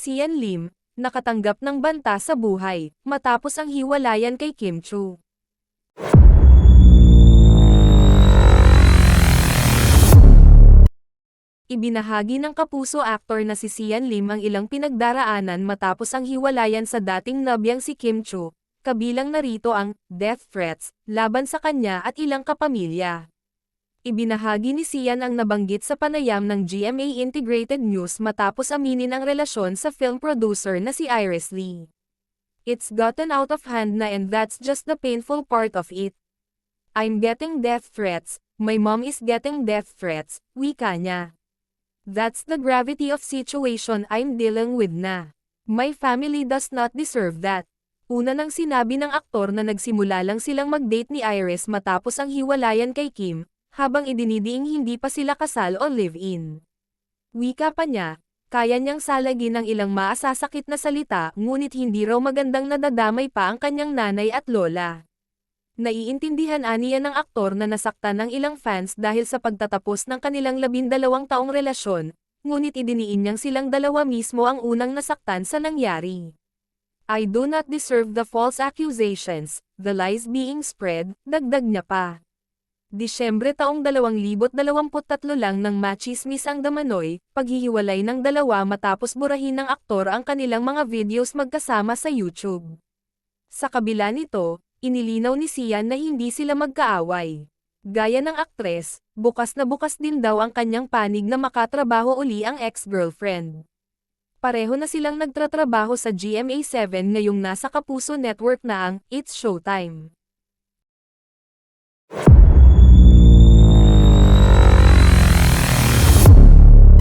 Sian Lim, nakatanggap ng banta sa buhay, matapos ang hiwalayan kay Kim Chu. Ibinahagi ng kapuso actor na si Sian Lim ang ilang pinagdaraanan matapos ang hiwalayan sa dating nobyang si Kim Chu, kabilang narito ang death threats laban sa kanya at ilang kapamilya. Ibinahagi ni Sian ang nabanggit sa panayam ng GMA Integrated News matapos aminin ang relasyon sa film producer na si Iris Lee. "It's gotten out of hand na and that's just the painful part of it. I'm getting death threats, my mom is getting death threats," wika niya. "That's the gravity of situation I'm dealing with na. My family does not deserve that." Una nang sinabi ng aktor na nagsimula lang silang mag-date ni Iris matapos ang hiwalayan kay Kim, habang idinidiing hindi pa sila kasal o live-in. Wika pa niya, kaya niyang salagin ang ilang maasasakit na salita ngunit hindi raw magandang nadadamay pa ang kanyang nanay at lola. Naiintindihan aniya ng aktor na nasaktan ng ilang fans dahil sa pagtatapos ng kanilang 12 taong relasyon, ngunit idiniin niyang silang dalawa mismo ang unang nasaktan sa nangyari. "I do not deserve the false accusations, the lies being spread," dagdag niya pa. Disyembre taong 2023 lang nang machismis ang Damanoy, paghihiwalay ng dalawa matapos burahin ng aktor ang kanilang mga videos magkasama sa YouTube. Sa kabila nito, inilinaw ni Sian na hindi sila magkaaway. Gaya ng aktres, bukas na bukas din daw ang kanyang panig na makatrabaho uli ang ex-girlfriend. Pareho na silang nagtratrabaho sa GMA7 ngayong nasa Kapuso Network na ang It's Showtime.